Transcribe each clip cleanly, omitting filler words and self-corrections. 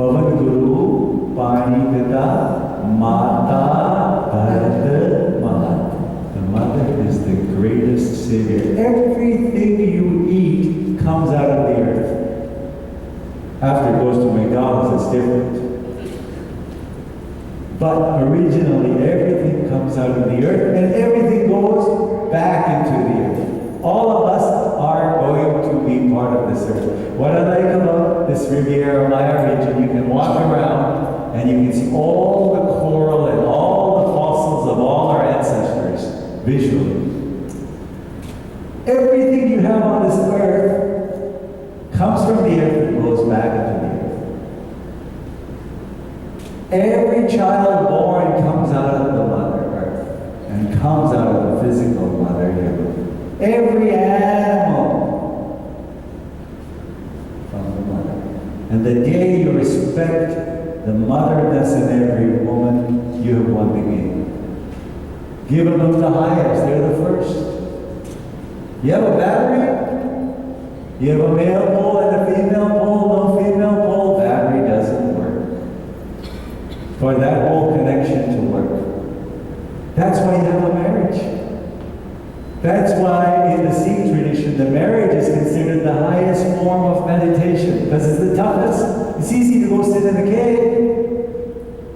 Pavan Guru Panikata Mata Bharata Mahat. The mother is the greatest savior. Everything you eat comes out of the earth. After it goes to McDonald's, it's different. But originally, everything comes out of the earth, and everything goes back into the earth. All of us are going to be part of this earth. What I like about this Riviera Maya region, you can walk around and you can see all the coral and all the fossils of all our ancestors visually. Everything you have on this earth comes from the earth and goes back into the earth. Every child born comes out of the Mother Earth and comes out of the physical Mother Earth. Every animal from the Mother. And the day you respect the motherness in every woman, you have won the game. Give them the highest, they're the first. You have a battery? You have a male pole and a female pole, no female pole, battery doesn't work. For that whole connection to work. That's why you have a marriage. That's why in the Sikh tradition, the marriage is considered the highest form of meditation, because it's the toughest. It's easy to go sit in a cave.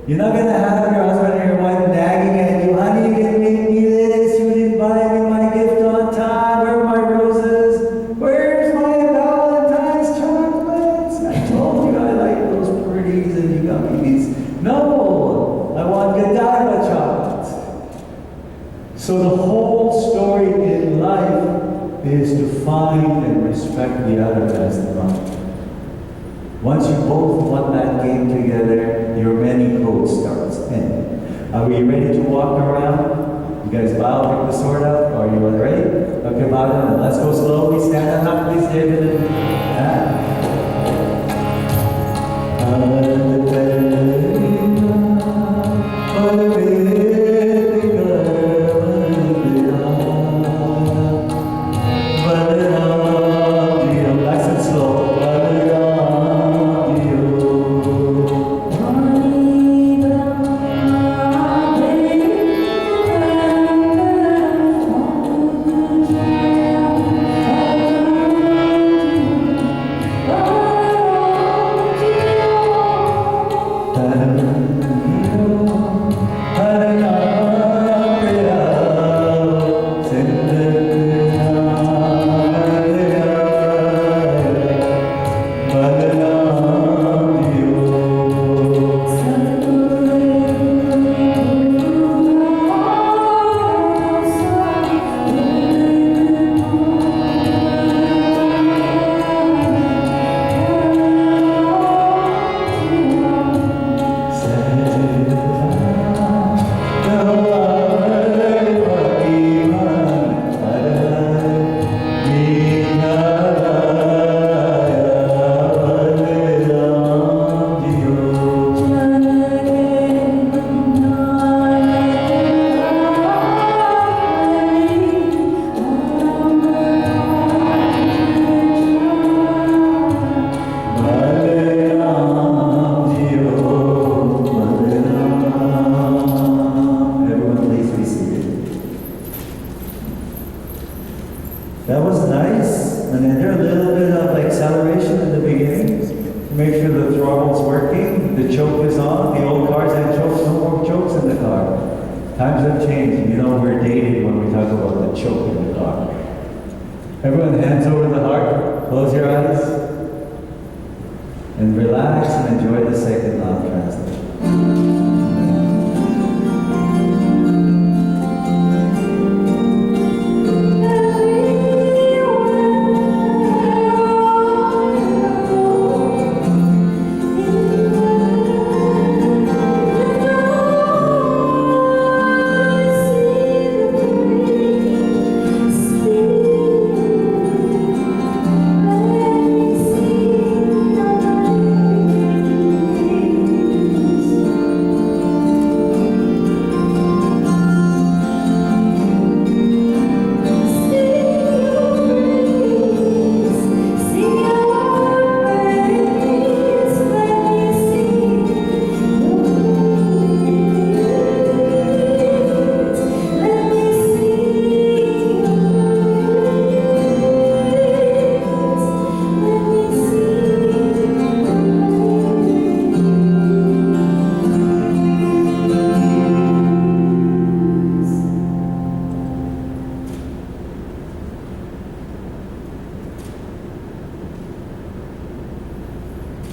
You're not going to have your husband or your wife nagging at you, honey, you didn't make me this, you didn't buy me my gift on time, where are my roses? Where's my Valentine's chocolates? I told you I like those pretties and you got me these. No, I want Godiva chocolates. So the whole story in life is to find and respect the other as the mother. Once you both won that game together, your many code starts. And are we ready to walk around? You guys bow, pick the sword up. Are you ready? Okay, bow down. Let's go slowly. Stand up, please, David. That was nice. And then there's a little bit of acceleration in the beginning. Make sure the throttle's working, the choke is on. The old cars had chokes, no more chokes in the car. Times have changed. You know we're dated when we talk about the choke in the car. Everyone, hands over the heart. Close your eyes. And relax and enjoy the second law translation.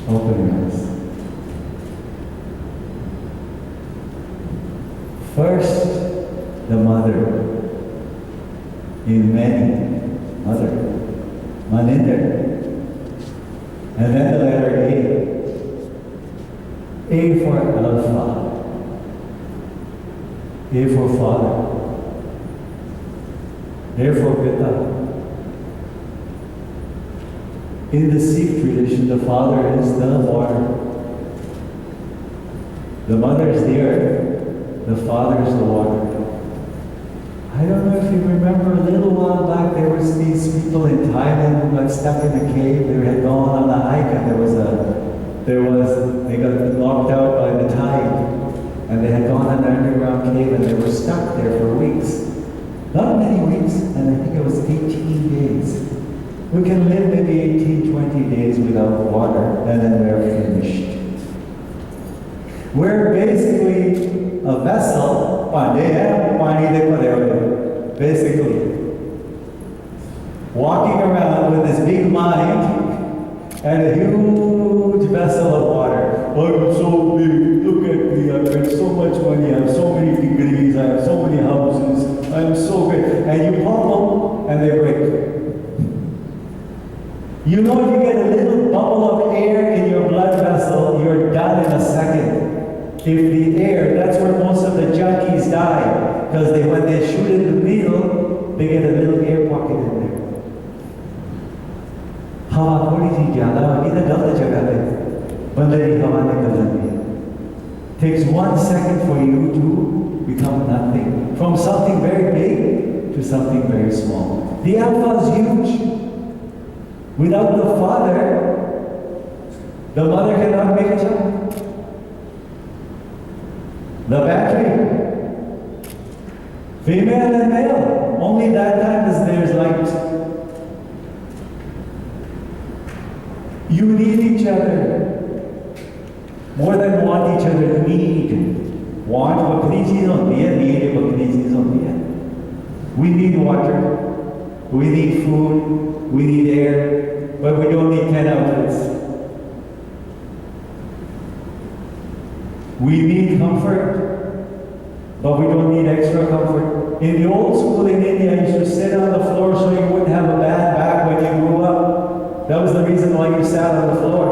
Open your eyes. First, the mother. In many, mother. Maninder. And then the letter A. A for Alpha. A for Father. A for Pitta. In the Sikh tradition, the Father is the water. The Mother is the earth. The Father is the water. I don't know if you remember, a little while back there was these people in Thailand who got stuck in a cave. They had gone on a hike and they got knocked out by the tide. And they had gone in an underground cave and they were stuck there for weeks. Not many weeks, and I think it was 18 days. We can live maybe 18, 20 days without water, and then we're finished. We're basically a vessel, basically, walking around with this big mind and a huge vessel of water. I'm so big, look at me, I've got so much money, I have so many degrees, I have so many houses, I'm so great. And you pump them and they break. You know, if you get a little bubble of air in your blood vessel, you're done in a second. If the air, that's where most of the junkies die, because when they shoot in the needle, they get a little air pocket in there. हवा थोड़ी सी ज़्यादा होगी तो गलत जगह पे बंदे की हवा निकल जाती है. Takes 1 second for you to become nothing, from something very big to something very small. The Alpha is huge. Without the Father, the Mother cannot make a child. The battery, female and male, only that time is there's light. You need each other. More than want each other, need. Want बकरी चीज होती है, need बकरी चीज होती है. We need water, we need food, we need air, but we don't need 10 outlets. We need comfort, but we don't need extra comfort. In the old school in India, you used to sit on the floor so you wouldn't have a bad back when you grew up. That was the reason why you sat on the floor.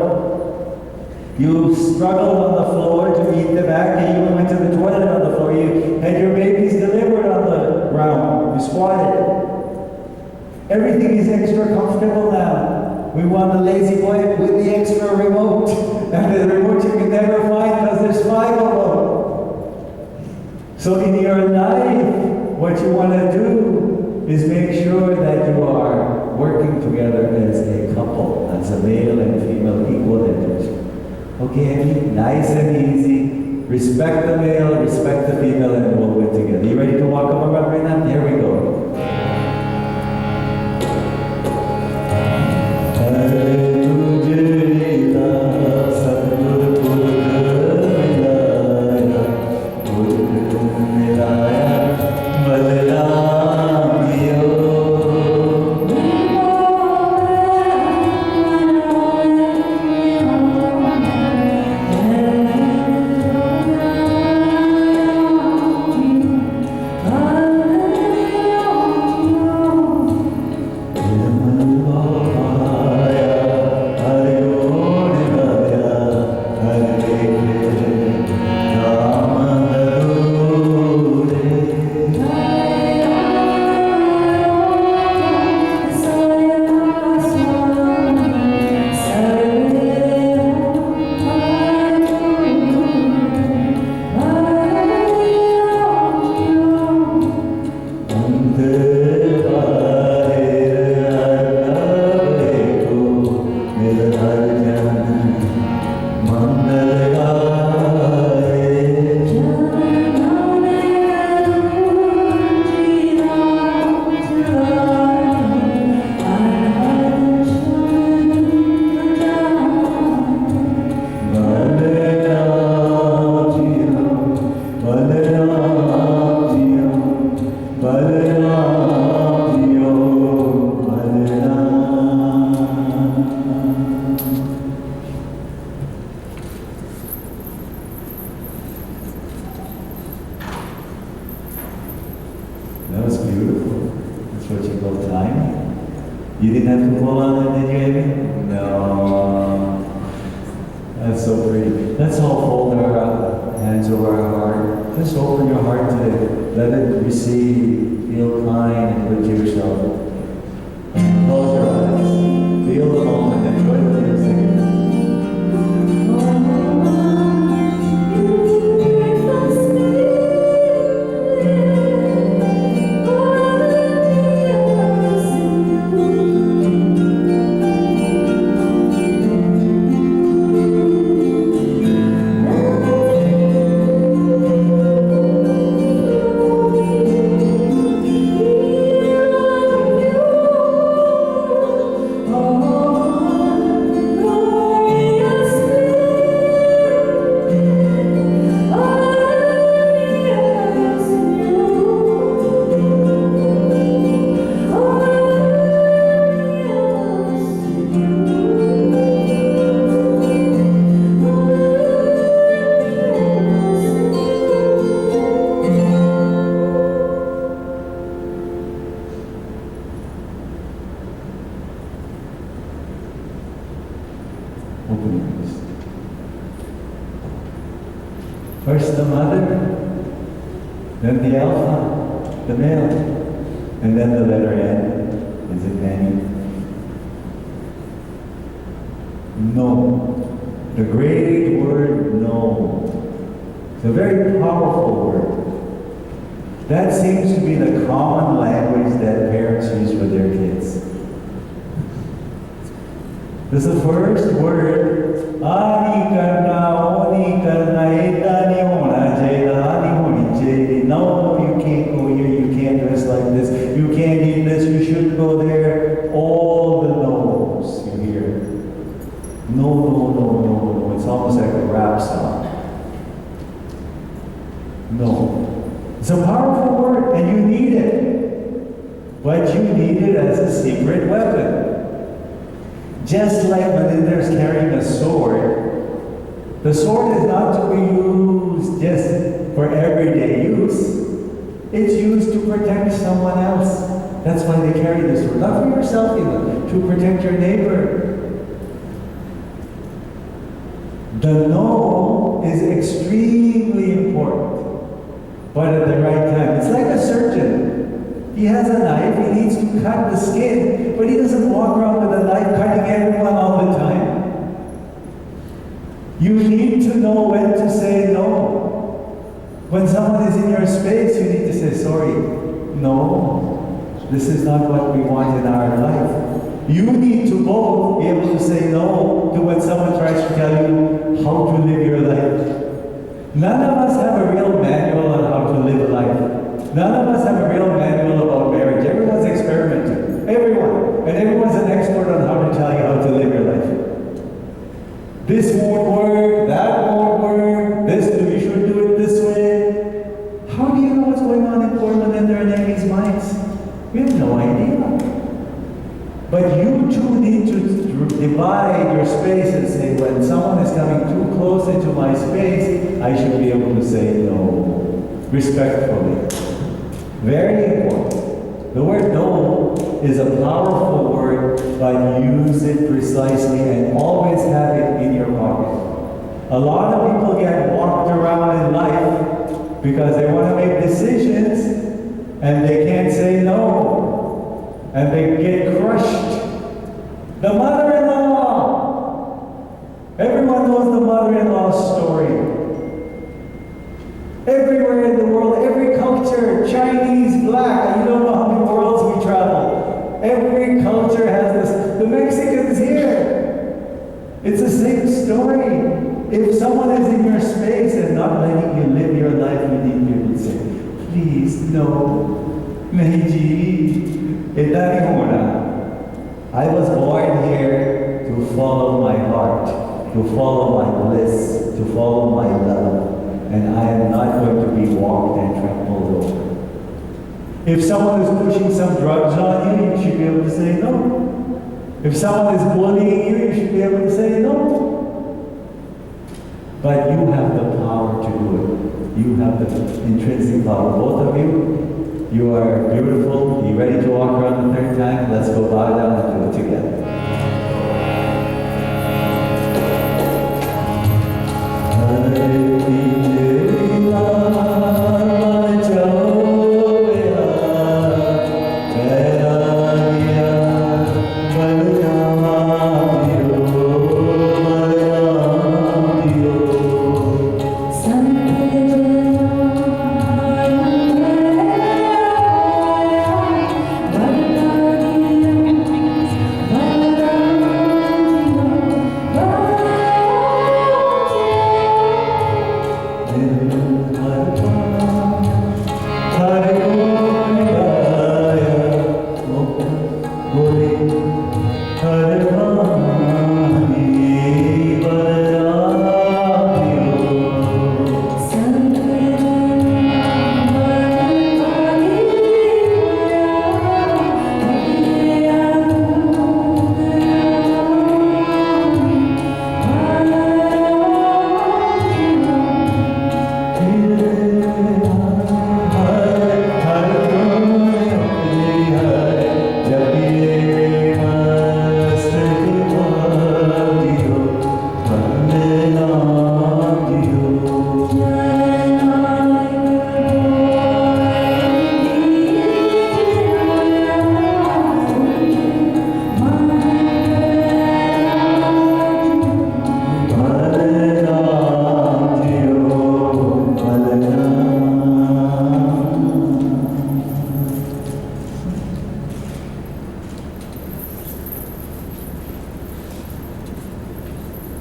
You struggled on the floor to eat the back, and you even went to the toilet on the floor. You had your babies delivered on the ground. You squatted. Everything is extra comfortable now. We want a lazy boy with the extra remote. And the remote you can never find because there's 5 of them. So in your life, what you want to do is make sure that you are working together as a couple, as a male and female equal interest. Okay, nice and easy. Respect the male, respect the female, and we'll work together. You ready to walk up around right now? Here we go. Hallelujah. You didn't have to pull on it, did you, Amy? No. That's so pretty. Let's all fold our hands over our heart. Just open your heart to it. Let it receive. Feel kind and good to yourself. Close your eyes. Feel the moment. Enjoy the music. First the mother, then the alpha, the male, and then the letter N. Is it N? No. The great word no. It's a very powerful word. That seems to be the common language that parents use with their kids. This is the first word. Ani karna, oni karna, etani ona, jeda, ani honi, jedi. No, you can't go here, you can't dress like this, you can't eat this, you shouldn't go there. All the no's you hear. No, no, no, no, no. It's almost like a rap song. No. It's a powerful word, and you need it. But you need it as a secret weapon. Just like when there's carrying a sword, the sword is not to be used just for everyday use. It's used to protect someone else. That's why they carry the sword. Not for yourself even, to protect your neighbor. The no is extremely important, but at the right time. It's like a surgeon. He has a knife, he needs to cut the skin, but he doesn't walk around with a knife cutting everyone all the time. You need to know when to say no. When someone is in your space, you need to say, sorry, no, this is not what we want in our life. You need to both be able to say no to when someone tries to tell you how to live your life. None of us have a real manual on how to live life. None of us have a real manual about marriage. Everyone's experimenting. Everyone. And everyone's an expert on how to tell you how to live your life. This won't work, that won't work, you should do it this way. How do you know what's going on in Portland and their enemies' minds? We have no idea. But you too need to divide your space and say, when someone is coming too close into my space, I should be able to say no, respectfully. Very important. The word no is a powerful word, but use it precisely and always have it in your pocket. A lot of people get walked around in life because they want to make decisions and they can't say no. And they get crushed. The mother-in-law. Everyone knows the mother-in-law story. Everywhere in the world, every culture, Chinese, black, you don't know how many worlds we travel. Every culture has this. The Mexicans here. It's the same story. If someone is in your space and not letting you live your life, you need people to say, please, no. Meiji. I was born here to follow my heart, to follow my bliss, to follow my love. And I am not going to be walked and trampled over. If someone is pushing some drugs on you, you should be able to say no. If someone is bullying you, you should be able to say no. But you have the power to do it. You have the intrinsic power, both of you. You are beautiful. You ready to walk around the third time? Let's go bow down and do it together.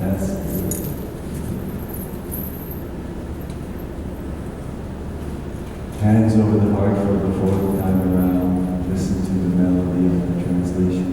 That's good. Hands over the heart for the fourth time around. Listen to the melody of the translation.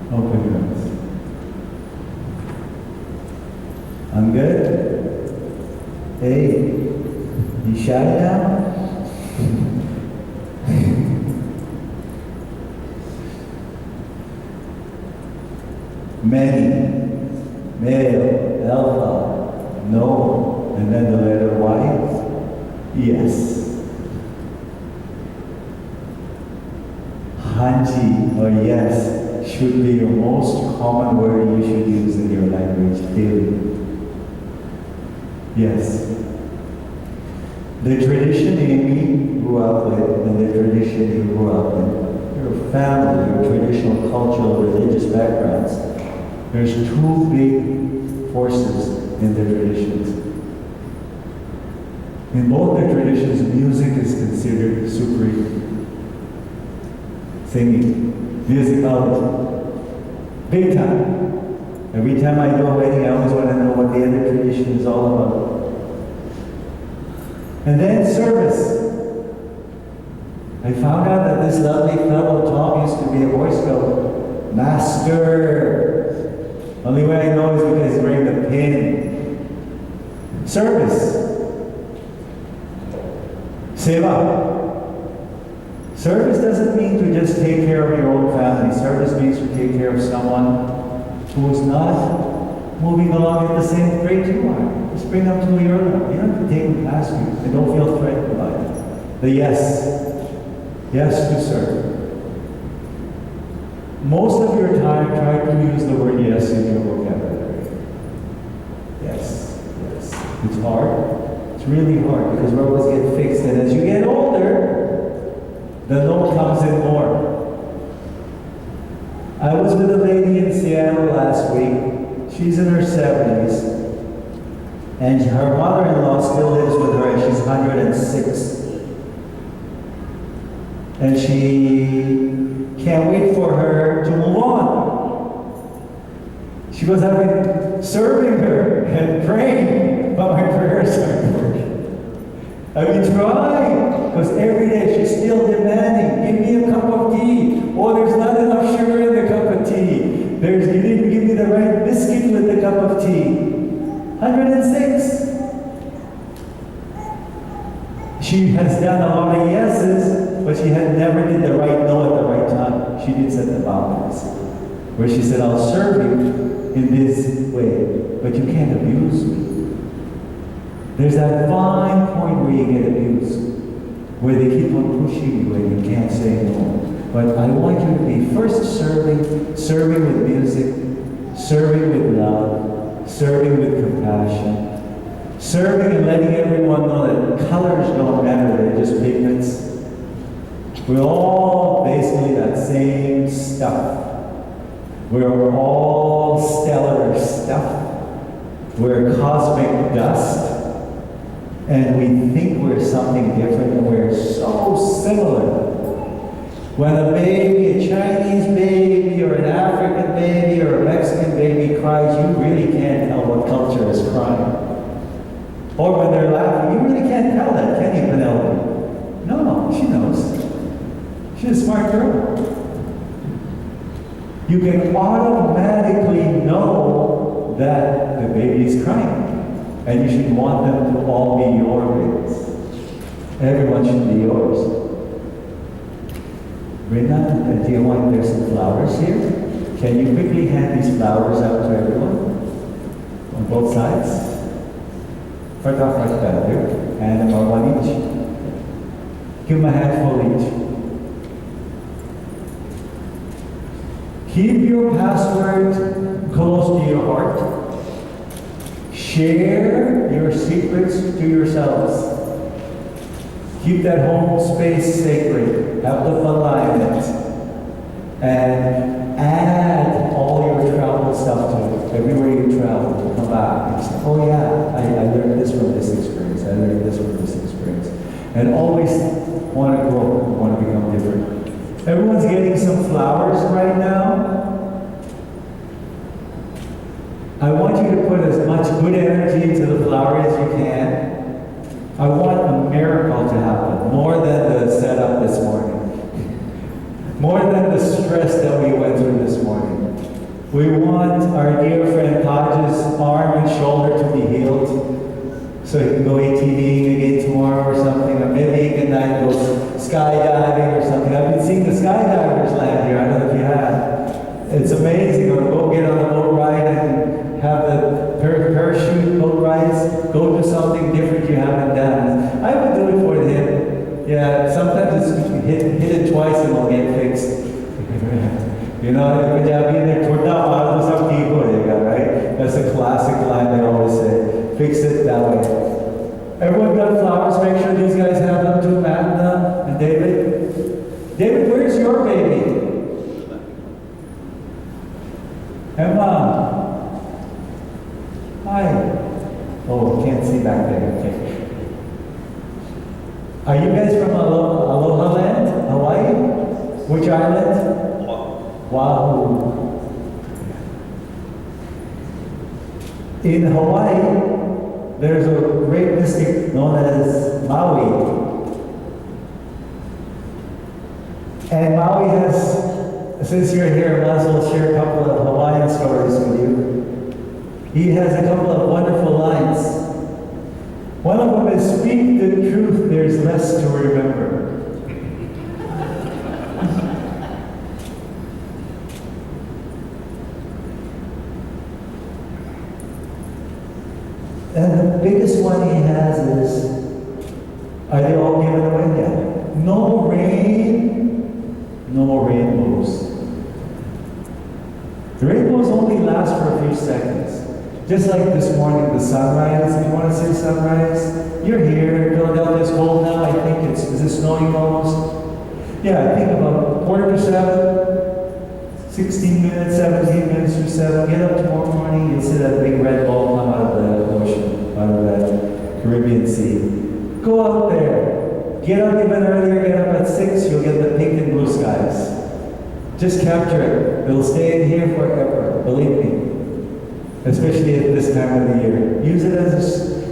Open your eyes. I'm good? Hey, you shy now? Many, male, alpha, no, and then the letter Y, yes. Hanji, or yes, should be your most common word you should use in your language daily. Yes. The tradition Amy grew up with and the tradition you grew up in, your family, your traditional cultural, religious backgrounds, there's two big forces in the traditions. In both the traditions, music is considered supreme. Singing, musicality, big time. Every time I do a wedding, I always want to know what the other tradition is all about. And then service. I found out that this lovely fellow Tom used to be a Boy Scout master. Only way I know is because he's wearing the pin. Service. Seva. Service doesn't mean to just take care of your own family. Service means to take care of someone who is not moving along at the same rate you are. Just bring them to your level. You don't have to take them past you. They don't feel threatened by it. The yes. Yes to serve. Most of your time, try to use the word yes in your vocabulary. Yes, yes. It's hard. It's really hard because we always get fixed. And as you get older, the no comes in more. I was with a lady in Seattle last week. She's in her 70s. And her mother-in-law still lives with her and she's 106. And she can't wait for her to move on. She was serving her and praying, but my prayers aren't working. I've been trying, because every day she's still demanding, give me a cup of tea. Oh, there's not enough sugar in the cup of tea. You didn't give me the right biscuit with the cup of tea. 106. She has done a lot of yeses, but she had never did the right no at the right time. She did set the boundaries. Where she said, I'll serve you in this way, but you can't abuse me. There's that fine point where you get abused, where they keep on pushing you and you can't say no. But I want you to be first serving with music, serving with love, serving with compassion, serving and letting everyone know that colors don't matter, they're just pigments. We're all basically that same stuff. We're all stellar stuff. We're cosmic dust. And we think we're something different, and we're so similar. When a baby, a Chinese baby, or an African baby, or a Mexican baby cries, you really can't tell what culture is crying. Or when they're laughing, you really can't tell that, can you, Penelope? No, she knows. She's a smart girl. You can automatically know that the baby is crying. And you should want them to all be your babies. Everyone should be yours. Rina, do you want, there's some flowers here? Can you quickly hand these flowers out to everyone? On both sides? First off, right there. And about one each. Give them a handful each. Keep your password close to your heart. Share your secrets to yourselves. Keep that home space sacred. Have the alignment. And add all your travel stuff to it. Everywhere you travel, come back and say, oh yeah, I learned this from this experience. I learned this from this experience. And always want to grow, want to become different. Everyone's getting some flowers right now. I want you to put as much good energy into the flower as you can. I want a miracle to happen, more than the setup this morning. More than the stress that we went through this morning. We want our dear friend Taj's arm and shoulder to be healed, so he can go ATVing again tomorrow or something, or maybe he can go skydiving or something. I've been seeing the skydivers land here, I don't know if you have. It's amazing, or go get on a boat ride and have the parachute boat rides, go do something different you haven't done. I would do it for him. Yeah, sometimes it's hit it twice and it'll get fixed. You know, right? That's a classic line they always say. Fix it that way. Everyone got flowers? Make sure these guys have them too, Matt and David. David, where's your baby? Emma. Hi. Oh, can't see back there. Okay. Are you guys from Aloha Land, Hawaii? Which island? Oahu. In Hawaii, there's a great mystic known as Maui. And Maui has, since you're here, I might as well share a couple of Hawaiian stories with you. He has a couple of wonderful lines. One of them is, speak the truth, there's less to remember. And the biggest one he has is, are they all given away yet? No rain, no rainbows. The rainbows only last for a few seconds. Just like this morning, the sunrise. You want to see sunrise? You're here. Philadelphia's cold now. I think is it snowing almost? Yeah, I think about 6:45, 16 minutes, 17 minutes to 7. Get up tomorrow morning. You'll see that big red ball come out of the ocean, out of that Caribbean Sea. Go out there. Get up even earlier. Get up at 6. You'll get the pink and blue skies. Just capture it. It'll stay in here forever. Believe me. Especially at this time of the year. Use it as a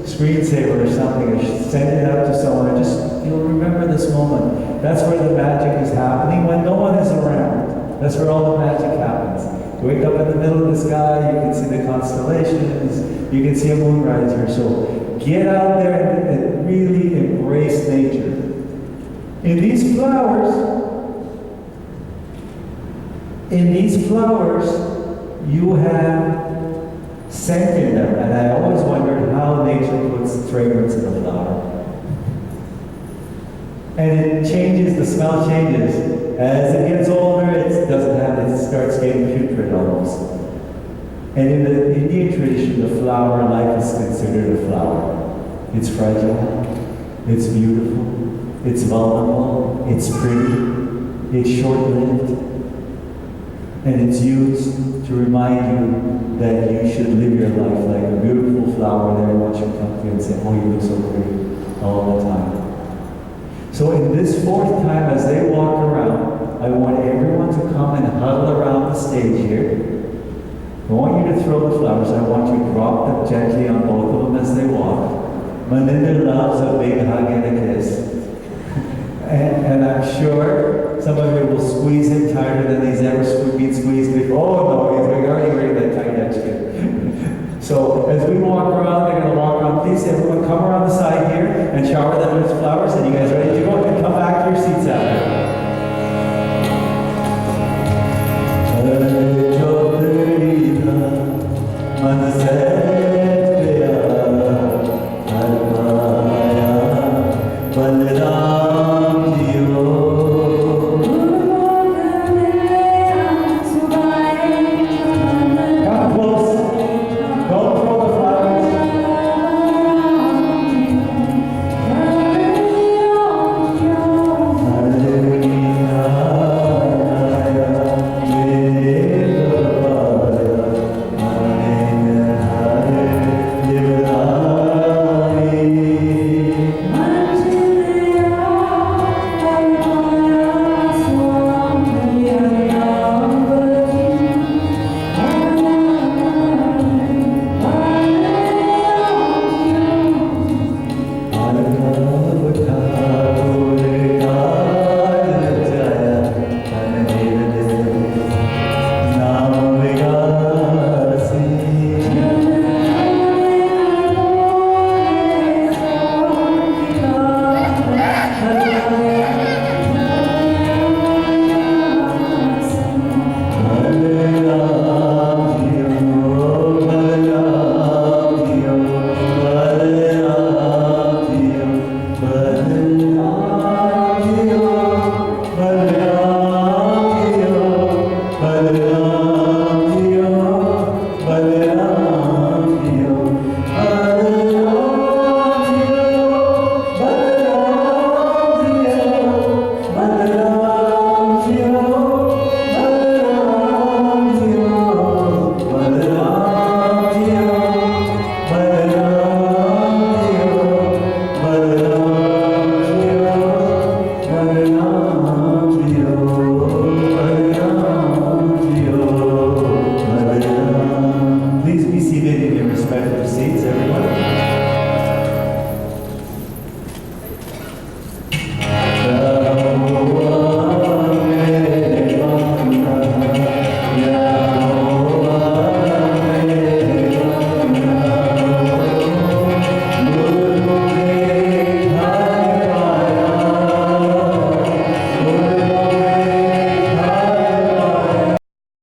screensaver or something, or send it out to someone, or just, you'll remember this moment. That's where the magic is happening when no one is around. That's where all the magic happens. You wake up in the middle of the sky, you can see the constellations, you can see a moonrise here. So get out there and really embrace nature. In these flowers, you have scent in them, and I always wondered how nature puts fragrance in a flower. And it changes, the smell changes. As it gets older, it doesn't have, it starts getting putrid almost. And in the Indian tradition, the flower life is considered a flower. It's fragile, it's beautiful, it's vulnerable, it's pretty, it's short-lived. And it's used to remind you that you should live your life like a beautiful flower, and everyone should come to you and say, oh, you look so pretty all the time. So in this fourth time, as they walk around, I want everyone to come and huddle around the stage here. I want you to throw the flowers. I want you to drop them gently on both of them as they walk. Maninder loves a big hug and a kiss. And I'm sure some of you will squeeze him tighter than he's ever been squeezed before. Oh no, he's already wearing that tight edge kid. So as we walk around, they're going to walk around. Please, everyone, come around the side here and shower them with flowers. And you guys ready to go? And come back to your seats after. Balram